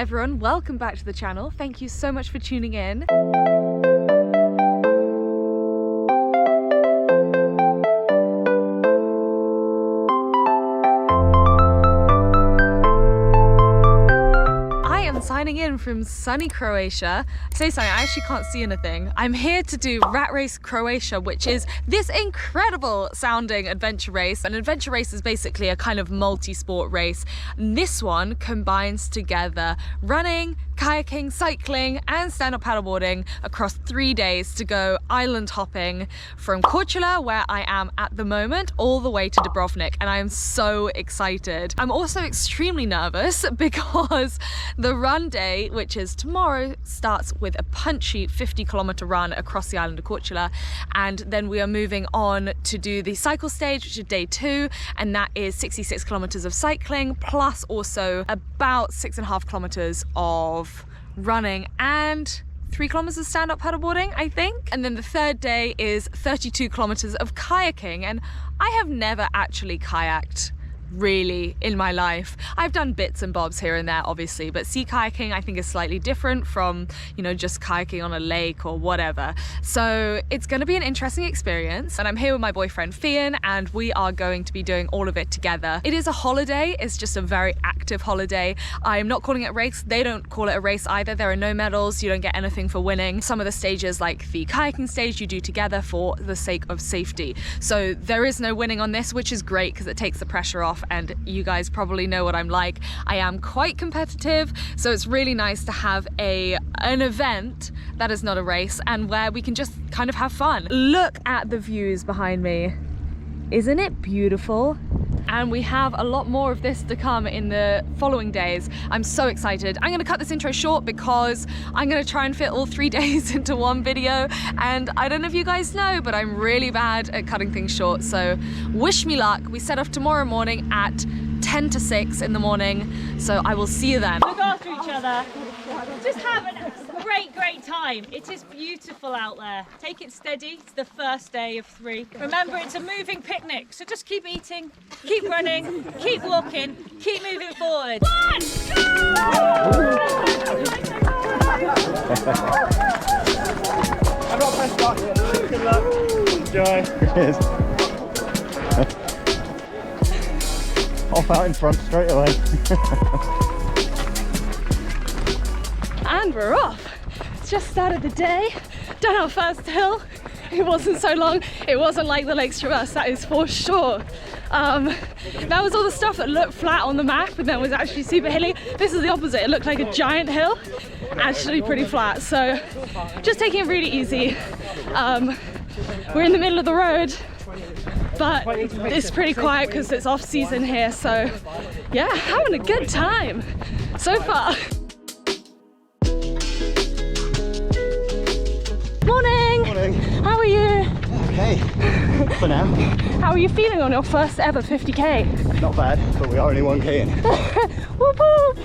everyone, welcome back to the channel. Thank you so much for tuning in. Signing in from sunny Croatia. Say something, I actually can't see anything. I'm here to do RatRace Croatia, which is this incredible sounding adventure race. An adventure race is basically a kind of multi-sport race. And this one combines together running, kayaking, cycling and stand-up paddleboarding across 3 days to go island hopping from Korčula, where I am at the moment, all the way to Dubrovnik, and I am so excited. I'm also extremely nervous because the run day, which is tomorrow, starts with a punchy 50-kilometer run across the island of Korčula, and then we are moving on to do the cycle stage, which is day 2, and that is 66 kilometers of cycling plus also about 6.5 kilometers of running and 3 kilometers of stand-up paddleboarding, I think. And then the third day is 32 kilometers of kayaking, and I have never actually kayaked really in my life. I've done bits and bobs here and there obviously, but sea kayaking I think is slightly different from, you know, just kayaking on a lake or whatever. So it's going to be an interesting experience, and I'm here with my boyfriend Fiann, and we are going to be doing all of it together. It is a holiday, it's just a very active holiday. I'm not calling it a race, they don't call it a race either. There are no medals, you don't get anything for winning. Some of the stages, like the kayaking stage, you do together for the sake of safety. So there is no winning on this, which is great because it takes the pressure off, and you guys probably know what I'm like. I am quite competitive, so it's really nice to have an event that is not a race and where we can just kind of have fun. Look at the views behind me. Isn't it beautiful? And we have a lot more of this to come in the following days. I'm so excited. I'm gonna cut this intro short because I'm gonna try and fit all 3 days into one video, and I don't know if you guys know, but I'm really bad at cutting things short, so wish me luck. We set off tomorrow morning at 10 to 6 in the morning, so I will see you then. Look after each other. Just have a great time. It is beautiful out there. Take it steady. It's the first day of 3. Remember, it's a moving picnic, so just keep eating, keep running, keep walking, keep moving forward. 1, go! I've got a press button. Good luck. Enjoy. Cheers. Off out in front straight away. And we're off. Just started the day, done our first hill. It wasn't so long, it wasn't like the Lakes Traverse, that is for sure. That was all the stuff that looked flat on the map and then was actually super hilly. This is the opposite, it looked like a giant hill, actually pretty flat. So just taking it really easy. We're in the middle of the road, but it's pretty quiet because it's off season here. So yeah, having a good time so far. Morning! Morning. How are you? Okay, for now. How are you feeling on your first ever 50k? Not bad, but we are only 1k in. Whoop whoop!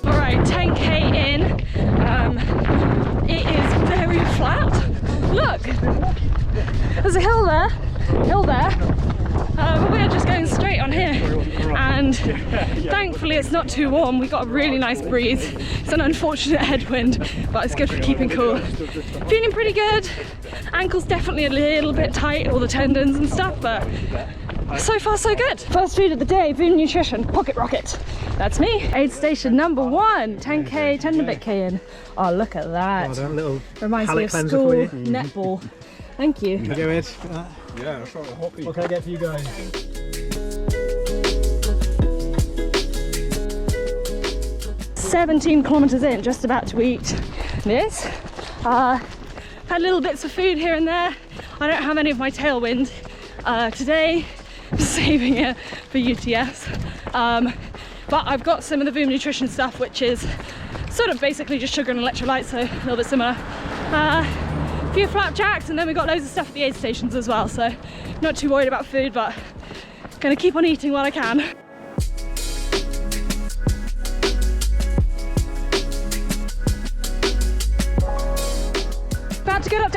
Alright, 10k in. It is very flat. Look! There's a hill there, but we're just going straight on here, and thankfully it's not too warm. We got a really nice breeze. It's an unfortunate headwind, but it's good for keeping cool. Feeling pretty good. Ankles definitely a little bit tight, all the tendons and stuff, but so far so good. First food of the day, Voom Nutrition, Pocket Rocket. That's me. Aid station number 1, 10k, 10 and a bit k in. Oh, look at that. Oh, little reminds me of school netball. Thank you. Can you go, Ed? Yeah, that's right, hockey. What can I get for you guys? "17 kilometers in, just about to eat this. Had little bits of food here and there. I don't have any of my tailwind today. I'm saving it for UTS. But I've got some of the Voom Nutrition stuff, which is sort of basically just sugar and electrolytes, so a little bit similar. A few flapjacks, and then we got loads of stuff at the aid stations as well, so not too worried about food, but gonna keep on eating while I can.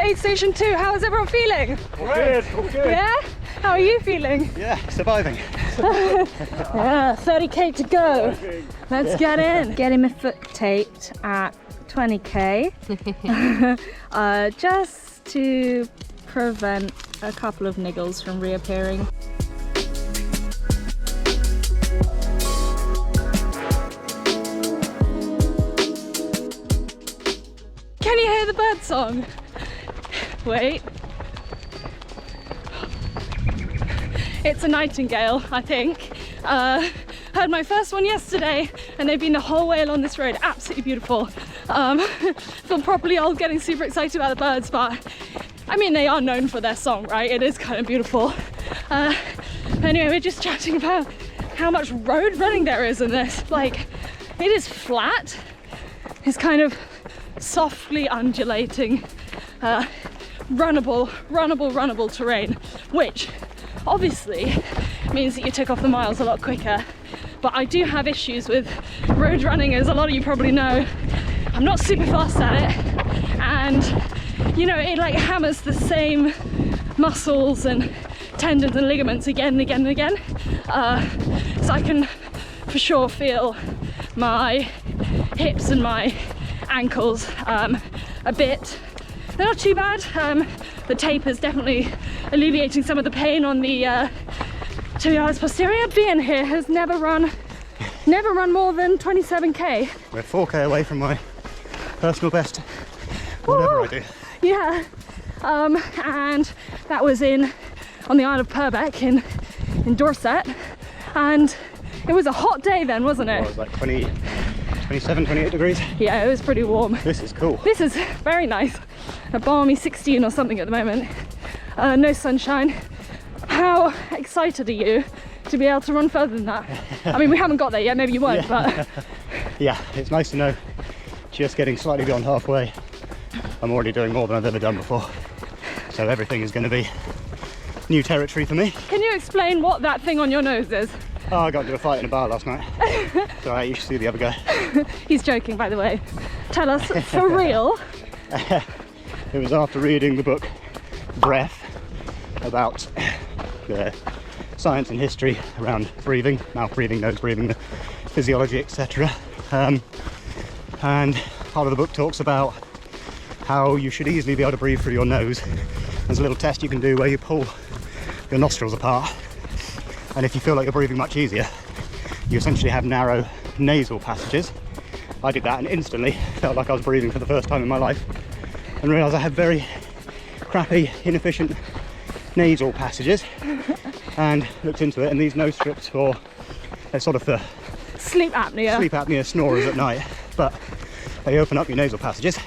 aid station 2. How is everyone feeling? Good, all good. Yeah? How are you feeling? Yeah, surviving. Yeah, 30k to go. Let's get in. Getting my foot taped at 20k. Just to prevent a couple of niggles from reappearing. Can you hear the bird song? Wait. It's a nightingale, I think. Heard my first one yesterday, and they've been the whole way along this road. Absolutely beautiful. Feel properly old getting super excited about the birds, but I mean, they are known for their song, right? It is kind of beautiful. Anyway, we're just chatting about how much road running there is in this. Like, it is flat. It's kind of softly undulating, runnable terrain, which obviously means that you tick off the miles a lot quicker. But I do have issues with road running, as a lot of you probably know. I'm not super fast at it, and you know, it like hammers the same muscles and tendons and ligaments again and again and again. So I can for sure feel my hips and my ankles a bit. They're not too bad. The tape is definitely alleviating some of the pain on the tibialis posterior. Fiann here has never run more than 27k. We're 4k away from my personal best, whatever I do. Yeah, and that was on the Isle of Purbeck in Dorset, and it was a hot day then, wasn't it? It was like 27, 28 degrees. Yeah, it was pretty warm. This is cool. This is very nice. A balmy 16 or something at the moment. No sunshine. How excited are you to be able to run further than that? I mean, we haven't got there yet, maybe you won't, but... Yeah, it's nice to know, just getting slightly beyond halfway, I'm already doing more than I've ever done before. So everything is going to be new territory for me. Can you explain what that thing on your nose is? Oh, I got into a fight in a bar last night. So Alright, you should see the other guy. He's joking, by the way. Tell us, for real. It was after reading the book Breath, about the science and history around breathing, mouth breathing, nose breathing, the physiology, etc. And part of the book talks about how you should easily be able to breathe through your nose. There's a little test you can do where you pull your nostrils apart, and if you feel like you're breathing much easier, you essentially have narrow nasal passages. I did that and instantly felt like I was breathing for the first time in my life, and realised I had very crappy, inefficient nasal passages, and looked into it, and these nose strips they're sort of for Sleep apnea snorers at night, but they open up your nasal passages,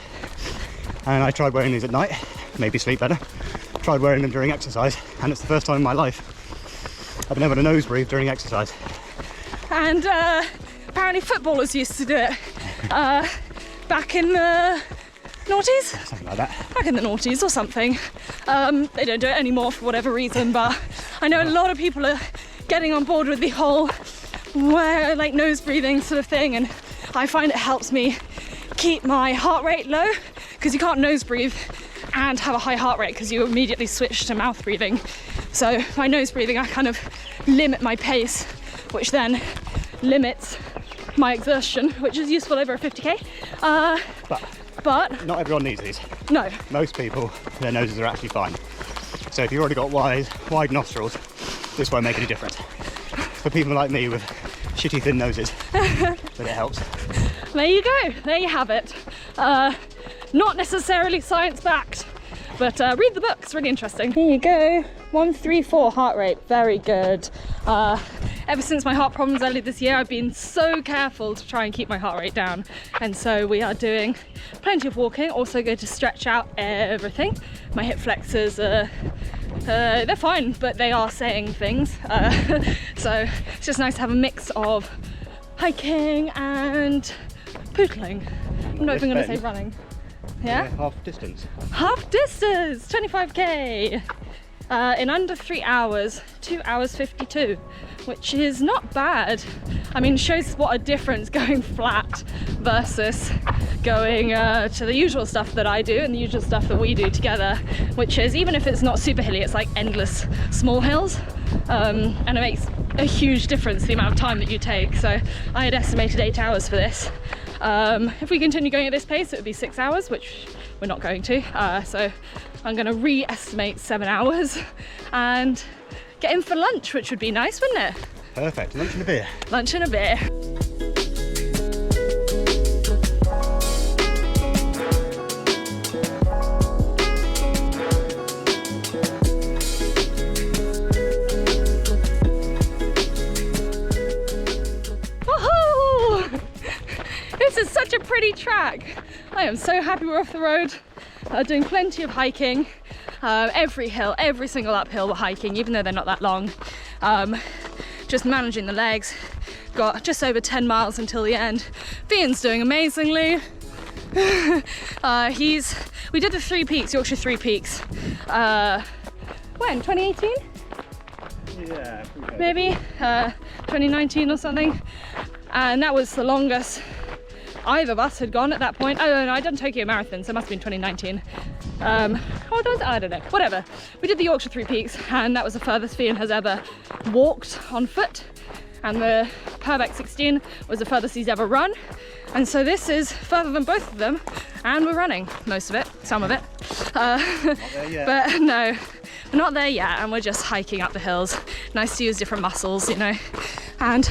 and I tried wearing these at night, made me sleep better. Tried wearing them during exercise, and it's the first time in my life I've been able to nose breathe during exercise. And apparently footballers used to do it back in the noughties? Something like that. Back in the noughties or something. They don't do it anymore for whatever reason, but I know a lot of people are getting on board with the whole like nose breathing sort of thing, and I find it helps me keep my heart rate low, because you can't nose breathe and have a high heart rate because you immediately switch to mouth breathing. So by nose breathing I kind of limit my pace, which then limits my exertion, which is useful over a 50k. But not everyone needs these. No. Most people, their noses are actually fine. So if you've already got wide nostrils, this won't make any difference. For people like me with shitty thin noses, then it helps. There you go, there you have it. Not necessarily science backed, but read the book, it's really interesting. Here you go, 134 heart rate, very good. Ever since my heart problems earlier this year, I've been so careful to try and keep my heart rate down, and so we are doing plenty of walking, also going to stretch out everything. My hip flexors are they're fine, but they are saying things, so it's just nice to have a mix of hiking and pootling. I'm not even going to say running. Yeah? Half distance. Half distance, 25k in under 3 hours, 2 hours 52, which is not bad. I mean, shows what a difference going flat versus going to the usual stuff that I do and the usual stuff that we do together, which is, even if it's not super hilly, it's like endless small hills, and it makes a huge difference the amount of time that you take. So I had estimated 8 hours for this. If we continue going at this pace, it would be 6 hours, which we're not going to. So I'm going to re-estimate 7 hours and get in for lunch, which would be nice, wouldn't it? Perfect. Lunch and a beer. Lunch and a beer. Woohoo! This is such a pretty track. I am so happy we're off the road. Doing plenty of hiking. Every hill, every single uphill we're hiking, even though they're not that long. Just managing the legs. Got just over 10 miles until the end. Fiann's doing amazingly. We did the 3 peaks, Yorkshire 3 peaks. When? 2018? Yeah. Maybe 2019 or something. And that was the longest either of us had gone at that point. Oh no, I'd done Tokyo Marathon, so it must have been 2019. I don't know, whatever. We did the Yorkshire 3 peaks, and that was the furthest Fiann has ever walked on foot, and the Purbeck 16 was the furthest he's ever run, and so this is further than both of them, and we're running most of it, some of it. Not there yet. But no, we're not there yet, and we're just hiking up the hills. Nice to use different muscles, you know. And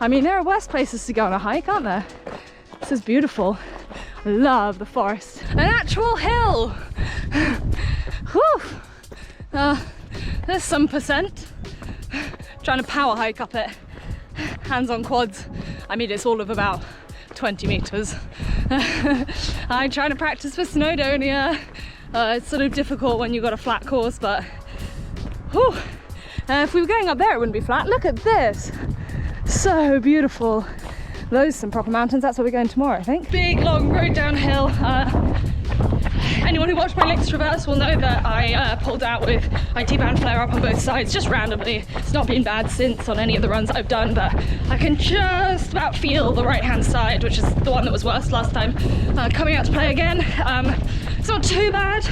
I mean, there are worse places to go on a hike, aren't there? This is beautiful. I love the forest. An actual hill. Whew. There's some percent. Trying to power hike up it. Hands on quads. I mean, it's all of about 20 meters. I'm trying to practice for Snowdonia. It's sort of difficult when you've got a flat course, but whew. If we were going up there, it wouldn't be flat. Look at this. So beautiful. Those are some proper mountains. That's where we're going tomorrow, I think. Big long road downhill. Anyone who watched my links traverse will know that I pulled out with IT band flare up on both sides just randomly. It's not been bad since on any of the runs I've done, but I can just about feel the right hand side, which is the one that was worse last time. Coming out to play again. It's not too bad.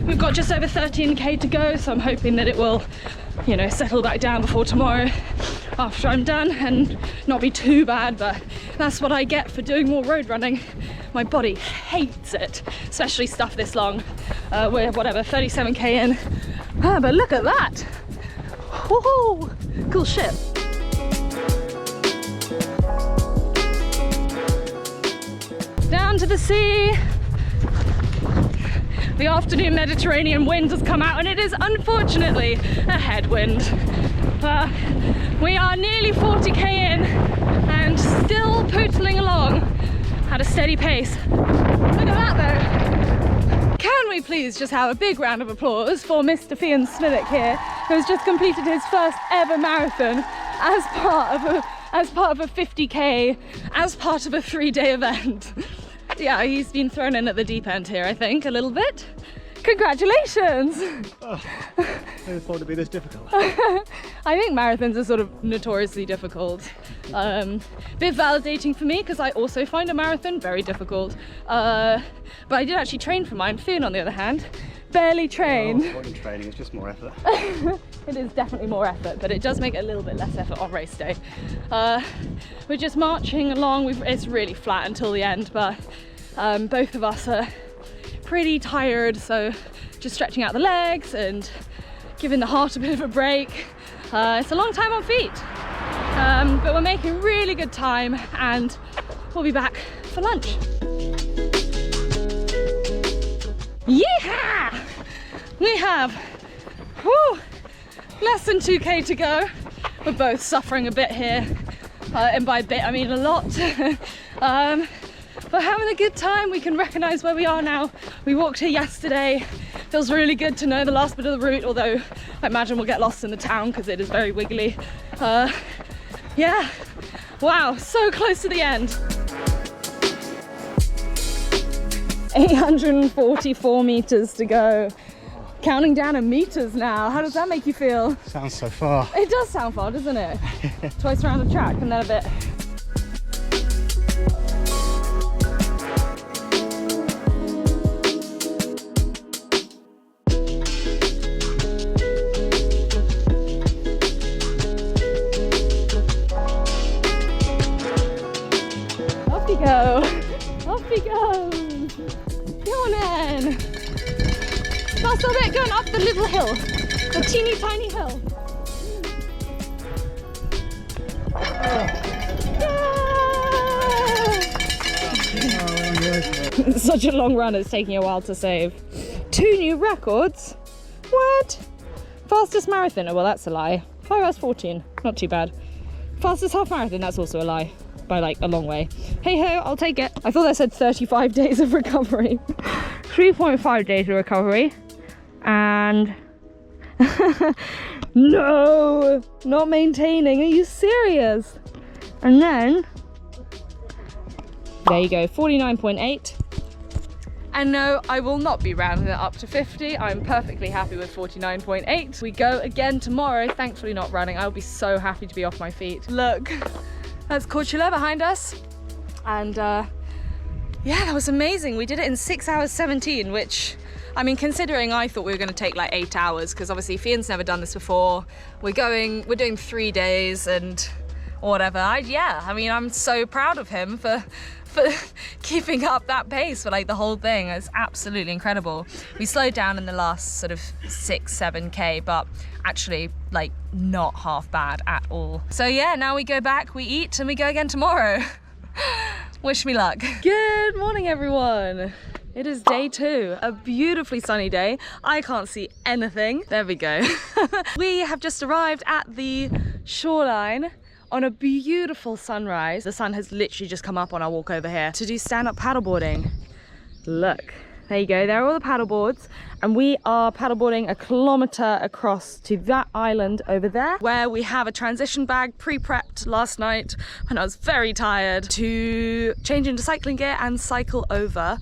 We've got just over 13k to go, so I'm hoping that it will, you know, settle back down before tomorrow after I'm done and not be too bad, but that's what I get for doing more road running. My body hates it, especially stuff this long. We're whatever, 37k in. But look at that. Woohoo! Cool shit. Down to the sea. The afternoon Mediterranean wind has come out, and it is unfortunately a headwind. We are nearly 40k in and still pootling along at a steady pace. Look at that though. Can we please just have a big round of applause for Mr. Fiann Smithick here, who has just completed his first ever marathon as part of a 50k, as part of a 3-day event. Yeah, he's been thrown in at the deep end here, I think, a little bit. Congratulations! Oh, I never thought it'd be this difficult. I think marathons are sort of notoriously difficult. Bit validating for me because I also find a marathon very difficult. But I did actually train for mine. Fiann, on the other hand, barely trained. Oh, it's training, it's just more effort. It is definitely more effort, but it does make a little bit less effort on race day. We're just marching along. It's really flat until the end, but both of us are pretty tired, so just stretching out the legs and giving the heart a bit of a break. It's a long time on feet, but we're making really good time, and we'll be back for lunch. Yeah! We have less than 2k to go. We're both suffering a bit here, and by a bit I mean a lot. But having a good time. We can recognise where we are now. We walked here yesterday. Feels really good to know the last bit of the route, although I imagine we'll get lost in the town because it is very wiggly. Yeah, wow, so close to the end. 844 meters to go. Counting down in meters now. How does that make you feel? Sounds so far. It does sound far, doesn't it? Twice around the track and then a bit. he go. Off he goes. Go on then. Faster a bit, going up the little hill. The teeny tiny hill. Yeah. Such a long run, it's taking a while to save. 2 new records? What? Fastest marathon, oh well that's a lie. 5 hours 14, not too bad. Fastest half marathon, that's also a lie. By like a long way. Hey ho, I'll take it. I thought I said 35 days of recovery. 3.5 days of recovery. And no, not maintaining. Are you serious? And then there you go, 49.8. And no, I will not be rounding it up to 50. I'm perfectly happy with 49.8. We go again tomorrow. Thankfully not running. I'll be so happy to be off my feet. Look, that's Croatia behind us. And yeah, that was amazing. We did it in 6 hours 17, which, I mean, considering I thought we were going to take like 8 hours, because obviously Fiann's never done this before. We're doing 3 days and whatever. I mean, I'm so proud of him for keeping up that pace for like the whole thing. It's absolutely incredible. We slowed down in the last sort of 6-7k, but actually like not half bad at all. So yeah, now we go back, we eat, and we go again tomorrow. Wish me luck. Good morning, everyone. It is day 2, a beautifully sunny day. I can't see anything. There we go. We have just arrived at the shoreline on a beautiful sunrise. The sun has literally just come up on our walk over here to do stand-up paddleboarding. Look, there you go, there are all the paddleboards, and we are paddleboarding 1 kilometer across to that island over there, where we have a transition bag pre-prepped last night when I was very tired to change into cycling gear and cycle over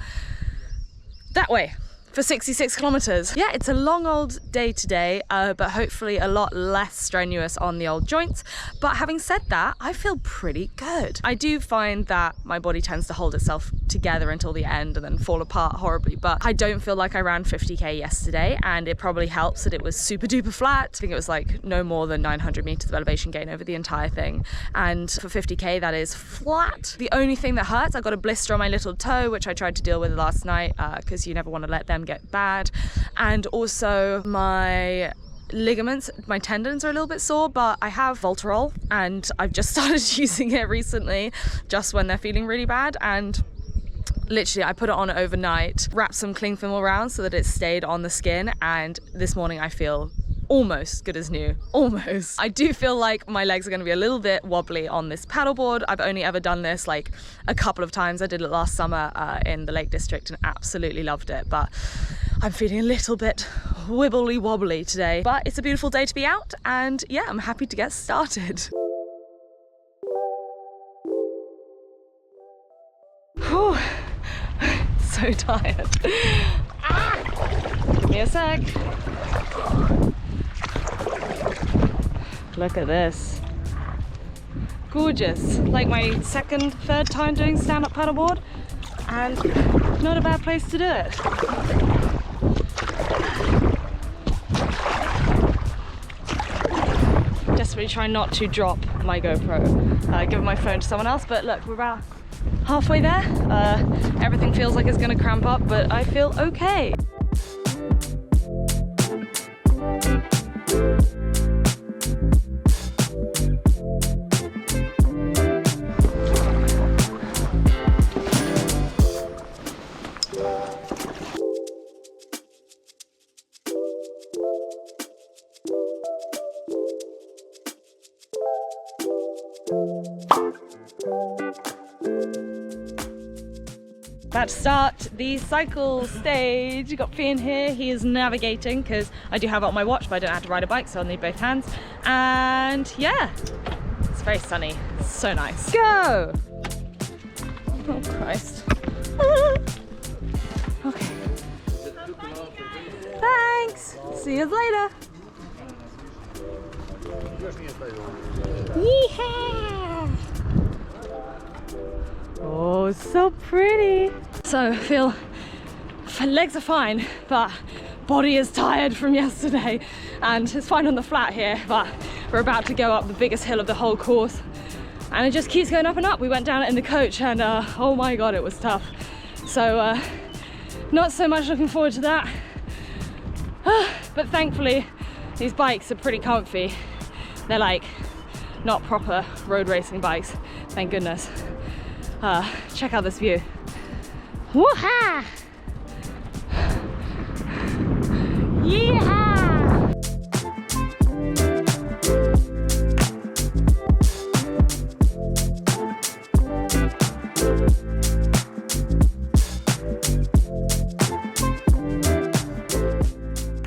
that way for 66 kilometers. Yeah, it's a long old day today, but hopefully a lot less strenuous on the old joints. But having said that, I feel pretty good. I do find that my body tends to hold itself together until the end and then fall apart horribly, but I don't feel like I ran 50k yesterday, and it probably helps that it was super duper flat. I think it was like no more than 900 meters of elevation gain over the entire thing, and for 50k that is flat. The only thing that hurts, I got a blister on my little toe, which I tried to deal with last night, because you never want to let them get bad, and also my ligaments, my tendons are a little bit sore, but I have Voltarol and I've just started using it recently just when they're feeling really bad, and literally I put it on overnight, wrapped some cling film around so that it stayed on the skin, and this morning I feel almost good as new, almost. I do feel like my legs are going to be a little bit wobbly on this paddleboard. I've only ever done this like a couple of times. I did it last summer in the Lake District and absolutely loved it, but I'm feeling a little bit wibbly wobbly today. But it's a beautiful day to be out, and yeah, I'm happy to get started. Whew. So tired. Give me a sec. Look at this. Gorgeous. Like my second, third time doing stand-up paddleboard, and not a bad place to do it. Desperately trying not to drop my GoPro, give my phone to someone else, but look, we're about halfway there. Everything feels like it's gonna cramp up, but I feel okay. About to start the cycle stage. You've got Fiann here, he is navigating because I do have it on my watch, but I don't have to ride a bike, so I'll need both hands. And yeah, it's very sunny, it's so nice. Go! Oh Christ. Okay. Thanks, see you later. Yeehaw! Oh, so pretty. So legs are fine, but body is tired from yesterday, and it's fine on the flat here, but we're about to go up the biggest hill of the whole course. and it just keeps going up and up. We went down it in the coach, and oh my god, it was tough. So not so much looking forward to that. But thankfully these bikes are pretty comfy. They're like not proper road racing bikes, thank goodness. Check out this view. Woo-ha! Yeehaw!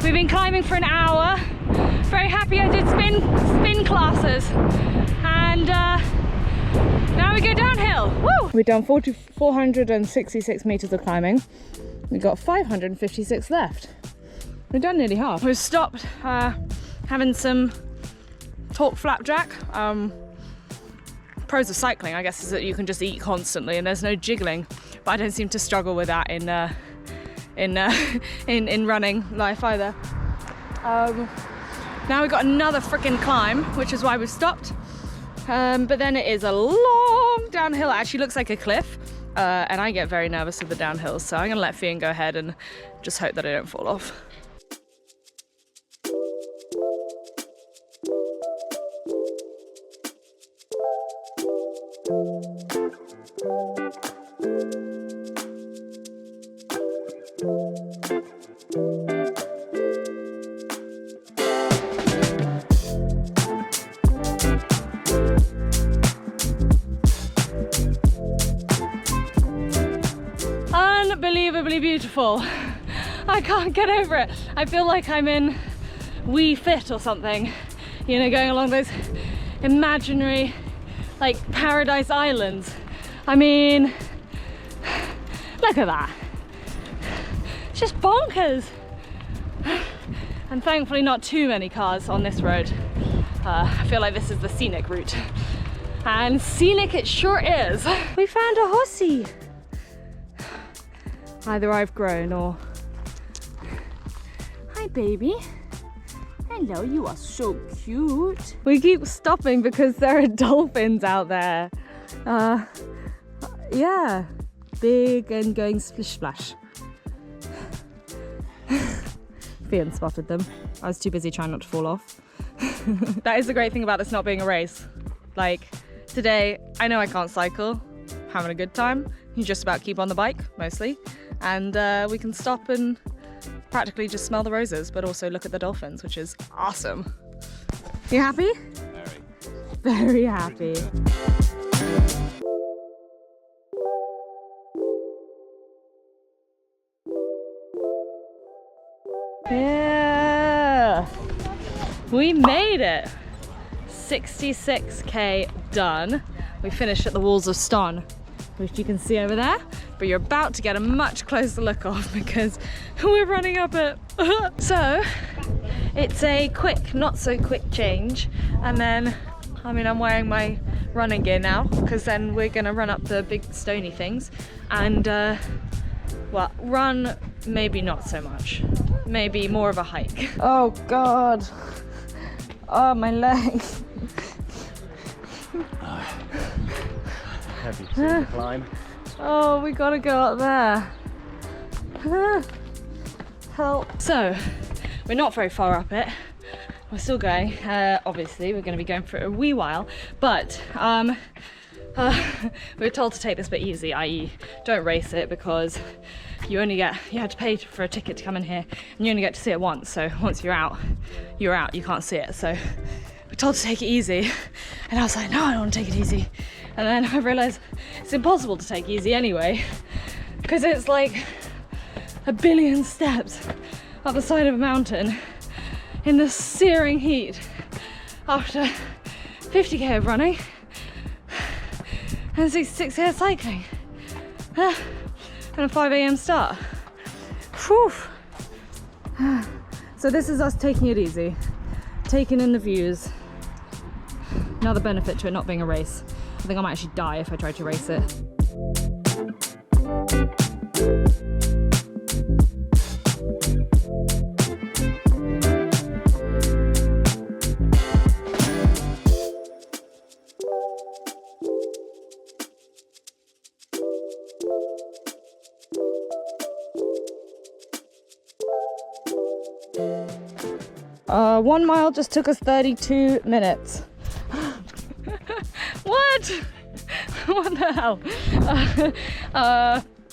We've been climbing for an hour. Very happy I did spin classes, and now we go downhill. Woo! We've done 466 meters of climbing. We've got 556 left. We've done nearly half. We've stopped having some talk flapjack. Pros of cycling, I guess, is that you can just eat constantly and there's no jiggling. But I don't seem to struggle with that in running life either. Now we've got another freaking climb, which is why we've stopped. But then it is a long downhill. It actually looks like a cliff, and I get very nervous with the downhills, so I'm gonna let Fiann go ahead and just hope that I don't fall off. Unbelievably beautiful. I can't get over it. I feel like I'm in Wii Fit or something, you know, going along those imaginary like paradise islands. I mean, look at that. It's just bonkers. And thankfully not too many cars on this road. I feel like this is the scenic route. And scenic it sure is. We found a horsey. Either I've grown or... Hi baby. Hello, you are so cute. We keep stopping because there are dolphins out there. Yeah, big and going splish splash. Fiann spotted them. I was too busy trying not to fall off. That is the great thing about this not being a race. Like today, I know I can't cycle, having a good time. You just about keep on the bike, mostly. And we can stop and practically just smell the roses, but also look at the dolphins, which is awesome. You happy? Very. Very happy. Yeah! We made it! 66k done. We finished at the walls of Ston, which you can see over there, but you're about to get a much closer look of because we're running up it. So it's a quick, not so quick change, and then I'm wearing my running gear now because then we're gonna run up the big stony things and well, run maybe not so much, maybe more of a hike. Oh god, oh my legs. Have you seen the climb? Oh, we gotta go up there. Help. So, we're not very far up it. We're still going. Obviously, we're going to be going for a wee while, but we were told to take this bit easy, i.e. don't race it because you had to pay for a ticket to come in here and you only get to see it once. So once you're out, you can't see it. So we're told to take it easy. And I was like, no, I don't want to take it easy. And then I realized it's impossible to take easy anyway, because it's like a billion steps up the side of a mountain in the searing heat after 50k of running and 66k of cycling and a 5 AM start. Whew. So this is us taking it easy, taking in the views. Another benefit to it not being a race. I think I might actually die if I tried to race it. 1 mile just took us 32 minutes. What? What the hell?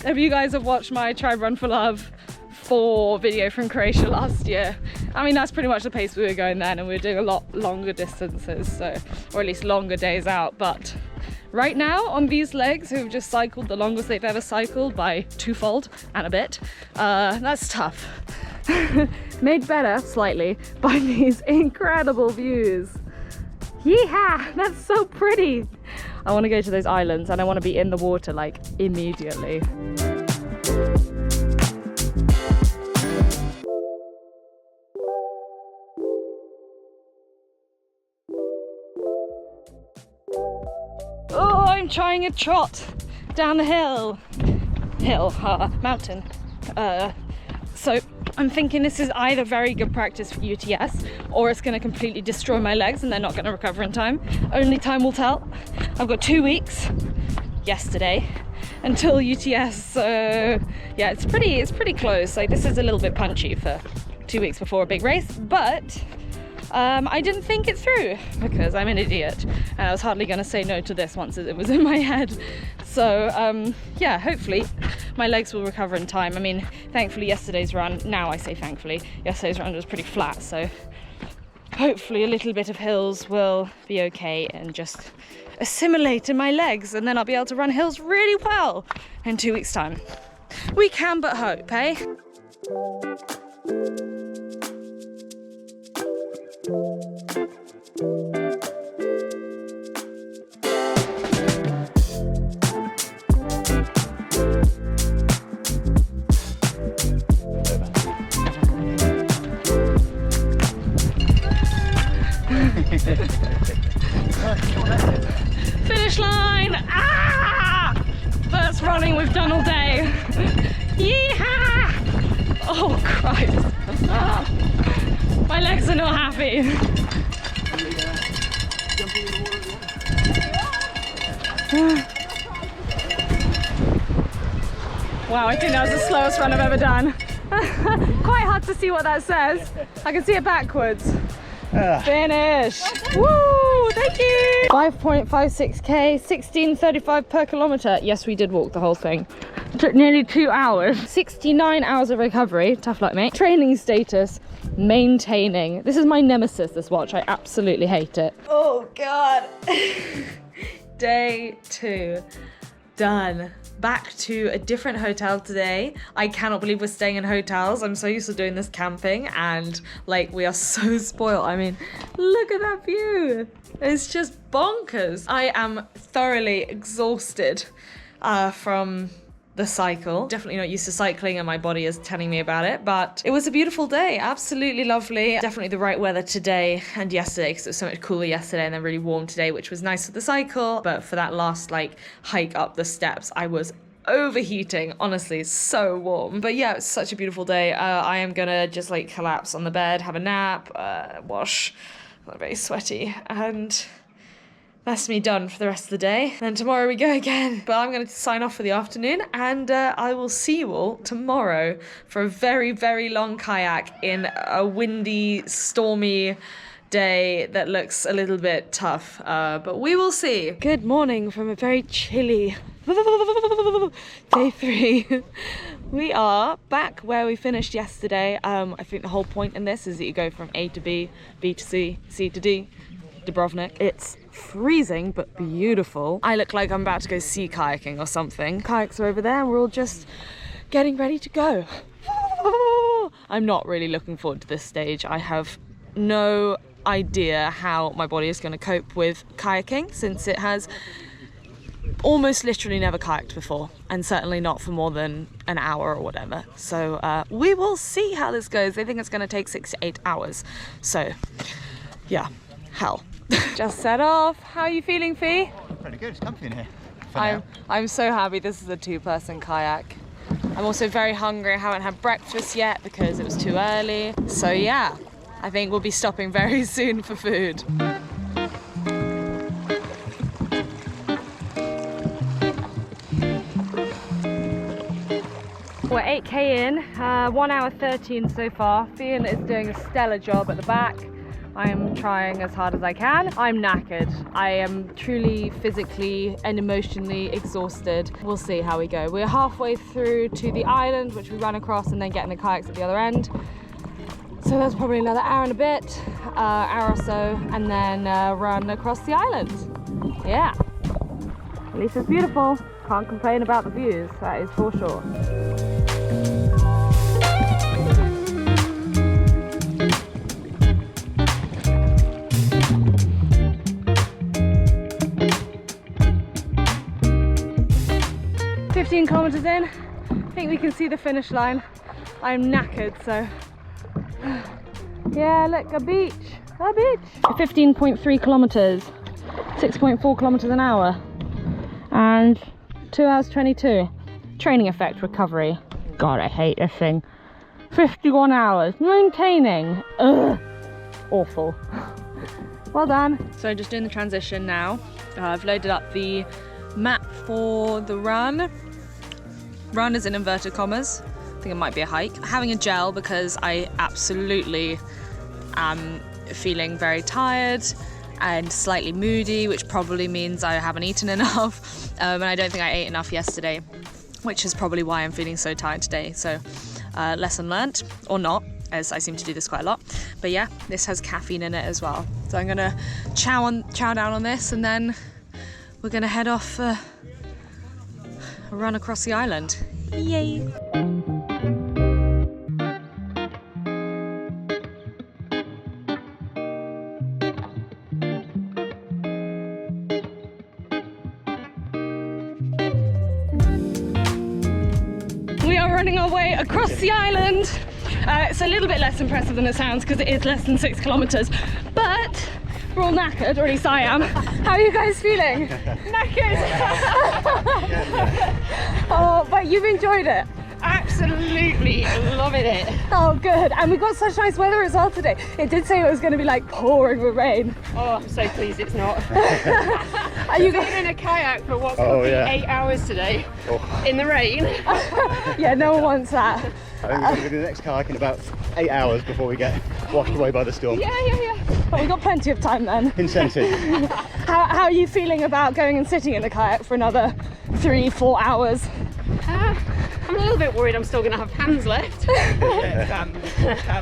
If you guys have watched my Try Run for Love 4 video from Croatia last year, I mean, that's pretty much the pace we were going then, and we were doing a lot longer distances, so, or at least longer days out. But right now, on these legs, who've just cycled the longest they've ever cycled by twofold and a bit, that's tough. Made better, slightly, by these incredible views. Yeehaw! That's so pretty! I want to go to those islands and I want to be in the water, like, immediately. Oh, I'm trying a trot down the mountain. So I'm thinking this is either very good practice for UTS, or it's going to completely destroy my legs and they're not going to recover in time. Only time will tell. I've got 2 weeks, yesterday, until UTS, so yeah, it's pretty close. Like, this is a little bit punchy for 2 weeks before a big race, but I didn't think it through because I'm an idiot and I was hardly going to say no to this once it was in my head. So yeah, hopefully my legs will recover in time. I mean, thankfully yesterday's run, now I say thankfully, yesterday's run was pretty flat, so hopefully a little bit of hills will be okay and just assimilate in my legs, and then I'll be able to run hills really well in 2 weeks' time. We can but hope, eh? Finish line! Ah! First running we've done all day. Yeehaw! Oh Christ! Ah. My legs are not happy. Wow, I think that was the slowest run I've ever done. Quite hard to see what that says. I can see it backwards. Finish! Woo! Thank you! 5.56k, 16.35 per kilometre. Yes, we did walk the whole thing. It took nearly 2 hours. 69 hours of recovery. Tough luck, mate. Training status, maintaining. This is my nemesis, this watch. I absolutely hate it. Oh, God. Day 2. Done. Back to a different hotel today. I cannot believe we're staying in hotels. I'm so used to doing this camping, and like, we are so spoiled. I mean, look at that view. It's just bonkers. I am thoroughly exhausted from the cycle. Definitely not used to cycling and my body is telling me about it, but it was a beautiful day. Absolutely lovely. Definitely the right weather today and yesterday, because it was so much cooler yesterday and then really warm today, which was nice for the cycle. But for that last like hike up the steps, I was overheating, honestly, so warm. But yeah, it's such a beautiful day. I am gonna just like collapse on the bed, have a nap, wash. I'm very sweaty, and that's me done for the rest of the day. Then tomorrow we go again. But I'm going to sign off for the afternoon, and I will see you all tomorrow for a very, very long kayak in a windy, stormy day that looks a little bit tough. But we will see. Good morning from a very chilly day 3. We are back where we finished yesterday. I think the whole point in this is that you go from A to B, B to C, C to D, Dubrovnik. It's freezing but beautiful. I look like I'm about to go sea kayaking or something. Kayaks are over there and we're all just getting ready to go. I'm not really looking forward to this stage. I have no idea how my body is going to cope with kayaking, since it has almost literally never kayaked before, and certainly not for more than an hour or whatever. So we will see how this goes. I think it's going to take 6 to 8 hours. So yeah, hell. Just set off. How are you feeling, Fee? Pretty good. It's comfy in here. I'm so happy this is a 2-person kayak. I'm also very hungry. I haven't had breakfast yet because it was too early. So yeah, I think we'll be stopping very soon for food. We're 8k in, 1 hour 13 so far. Fiann is doing a stellar job at the back. I am trying as hard as I can. I'm knackered. I am truly physically and emotionally exhausted. We'll see how we go. We're halfway through to the island, which we run across and then get in the kayaks at the other end. So that's probably another hour and a bit, hour or so, and then run across the island. Yeah, at least it's beautiful. Can't complain about the views, that is for sure. Kilometers in, I think we can see the finish line. I'm knackered, so yeah, look, a beach. 15.3 kilometers, 6.4 kilometers an hour, and 2 hours 22. Training effect recovery. God, I hate this thing. 51 hours maintaining. Ugh, awful. Well done. So just doing the transition now. I've loaded up the map for the run. Run is in inverted commas. I think it might be a hike. Having a gel because I absolutely am feeling very tired and slightly moody, which probably means I haven't eaten enough. And I don't think I ate enough yesterday, which is probably why I'm feeling so tired today. So lesson learnt, or not, as I seem to do this quite a lot. But yeah, this has caffeine in it as well. So I'm gonna chow down on this, and then we're gonna head off a run across the island. Yay! We are running our way across the island. It's a little bit less impressive than it sounds because it is less than 6 kilometers, but we're all knackered, or at least I am. How are you guys feeling? Knackered! Oh, but you've enjoyed it? Absolutely loving it. Oh, good. And we got such nice weather as well today. It did say it was going to be like pouring with rain. Oh, I'm so pleased it's not. Are you going in a kayak for what's going to be 8 hours today in the rain? Yeah, no one wants that. I think we're going to do the next kayak in about 8 hours before we get washed away by the storm. Yeah. But we've got plenty of time then. Incentive. How are you feeling about going and sitting in the kayak for another 3-4 hours? I'm a little bit worried I'm still going to have hands left.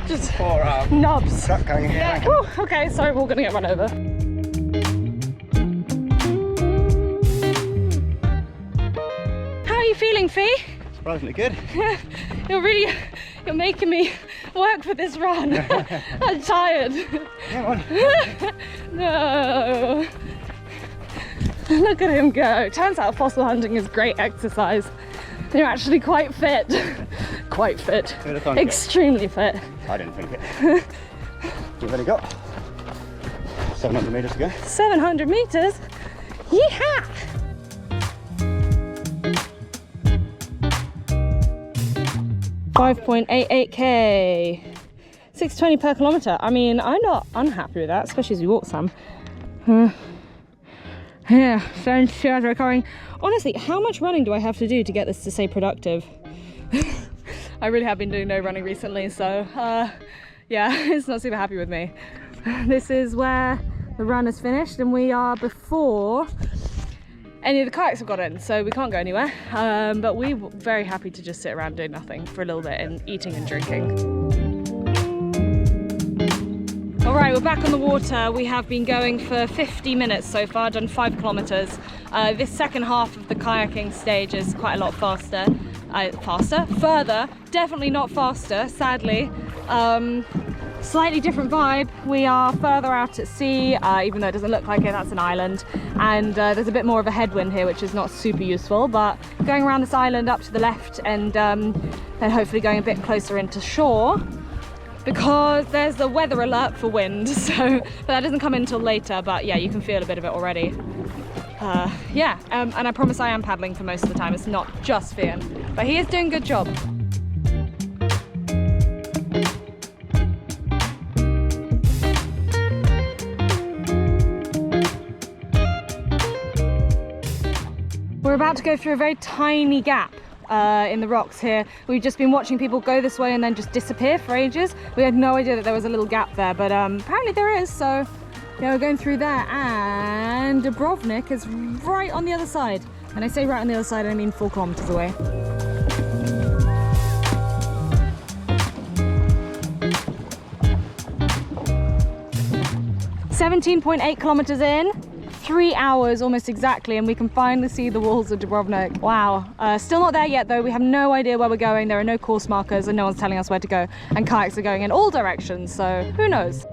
Just forearm. knobs. Yeah. Whew, okay, sorry, we're all going to get run over. How are you feeling, Fee? Surprisingly good. You're making me work for this run. I'm tired. Come on. No. Look at him go. Turns out fossil hunting is great exercise. You're actually quite fit. Quite fit. Extremely fit. I didn't think it. We've only got 700 meters to go. 700 meters? Yeehaw! .88k, 620 per kilometer. I mean, I'm not unhappy with that, especially as we walk some. Yeah, so shares recovering. Honestly, how much running do I have to do to get this to say productive? I really have been doing no running recently, so yeah, it's not super happy with me. This is where the run is finished, and we are before any of the kayaks have got in, so we can't go anywhere. But we're very happy to just sit around doing nothing for a little bit and eating and drinking. All right, we're back on the water. We have been going for 50 minutes so far, done 5 kilometers. This second half of the kayaking stage is quite a lot faster. Further, definitely not faster, sadly. Slightly different vibe. We are further out at sea, even though it doesn't look like it, that's an island. And there's a bit more of a headwind here, which is not super useful, but going around this island up to the left and then hopefully going a bit closer into shore, because there's the weather alert for wind, so but that doesn't come in until later, but yeah, you can feel a bit of it already. And I promise I am paddling for most of the time. It's not just Fiann, but he is doing a good job. We're about to go through a very tiny gap in the rocks here. We've just been watching people go this way and then just disappear for ages. We had no idea that there was a little gap there, but apparently there is, so yeah, we're going through there, and Dubrovnik is right on the other side. And I say right on the other side, I mean 4 kilometers away. 17.8 kilometers in, 3 hours almost exactly, and we can finally see the walls of Dubrovnik. Wow. Still not there yet though. We have no idea where we're going. There are no course markers and no one's telling us where to go. And kayaks are going in all directions, so who knows?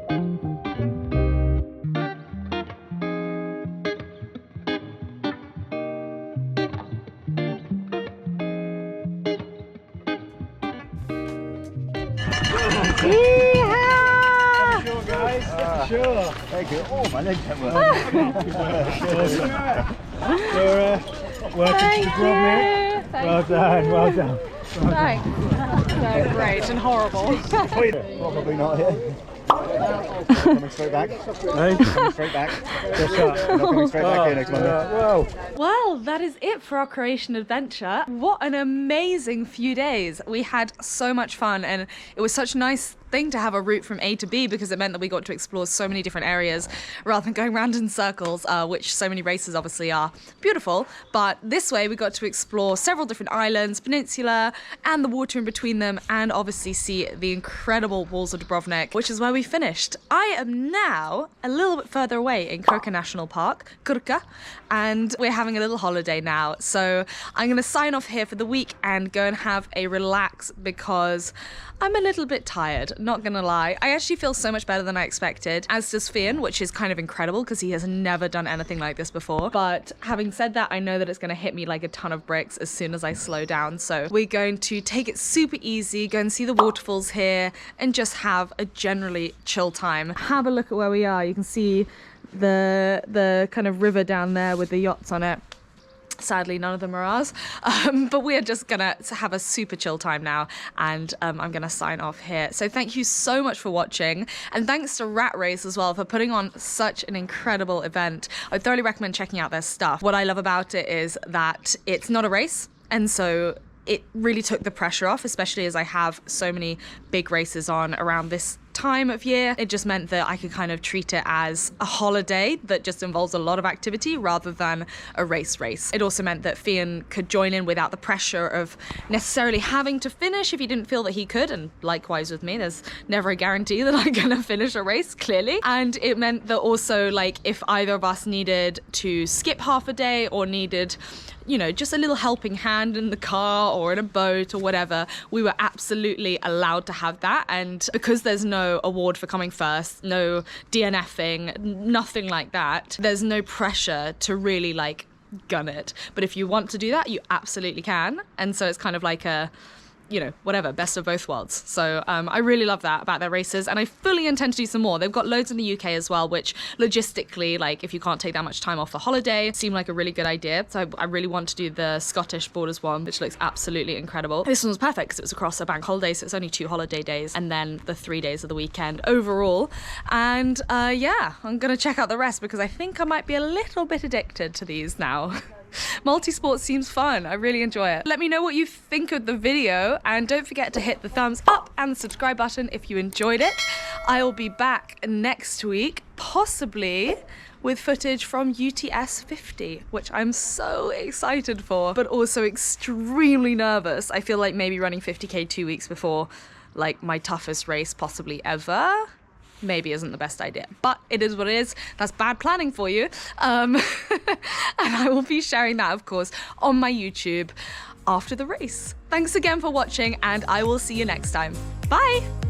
Sure. Thank you. Oh, my legs don't work. Flora, welcome to Dubrovnik. Well done, well done. Thanks. So great and horrible. Probably not here. Coming straight back. Hey? Coming straight back. Just up. Not coming straight back here next Monday. Well, that is it for our Croatian adventure. What an amazing few days. We had so much fun, and it was such a nice thing to have a route from A to B, because it meant that we got to explore so many different areas rather than going round in circles, which so many races obviously are beautiful. But this way we got to explore several different islands, peninsula, and the water in between them, and obviously see the incredible walls of Dubrovnik, which is where we finished. I am now a little bit further away in Krka National Park, Krka, and we're having a little holiday now. So I'm going to sign off here for the week and go and have a relax, because I'm a little bit tired, not gonna lie. I actually feel so much better than I expected, as does Fiann, which is kind of incredible because he has never done anything like this before. But having said that, I know that it's gonna hit me like a ton of bricks as soon as I slow down. So we're going to take it super easy, go and see the waterfalls here, and just have a generally chill time. Have a look at where we are. You can see the kind of river down there with the yachts on it. Sadly, none of them are ours, but we're just gonna have a super chill time now, and I'm gonna sign off here. So thank you so much for watching, and thanks to RatRace as well for putting on such an incredible event. I thoroughly recommend checking out their stuff. What I love about it is that it's not a race, and so it really took the pressure off, especially as I have so many big races on around this time of year. It just meant that I could kind of treat it as a holiday that just involves a lot of activity rather than a race. It also meant that Fiann could join in without the pressure of necessarily having to finish if he didn't feel that he could, and likewise with me, there's never a guarantee that I'm gonna finish a race, clearly. And it meant that also, like, if either of us needed to skip half a day or needed, you know, just a little helping hand in the car or in a boat or whatever, we were absolutely allowed to have that. And because there's no award for coming first, no DNFing, nothing like that, there's no pressure to really like gun it. But if you want to do that, you absolutely can. And so it's kind of like a, you know, whatever, best of both worlds. So I really love that about their races, and I fully intend to do some more. They've got loads in the UK as well, which logistically, like, if you can't take that much time off for holiday, seemed like a really good idea. So I really want to do the Scottish Borders one, which looks absolutely incredible. This one was perfect because it was across a bank holiday, so it's only 2 holiday days and then the 3 days of the weekend overall. And yeah, I'm gonna check out the rest because I think I might be a little bit addicted to these now. Multi-sport seems fun. I really enjoy it. Let me know what you think of the video, and don't forget to hit the thumbs up and the subscribe button if you enjoyed it. I will be back next week, possibly with footage from UTS 50, which I'm so excited for, but also extremely nervous. I feel like maybe running 50k 2 weeks before, like, my toughest race possibly ever, maybe isn't the best idea, but it is what it is. That's bad planning for you. And I will be sharing that, of course, on my YouTube after the race. Thanks again for watching, and I will see you next time. Bye.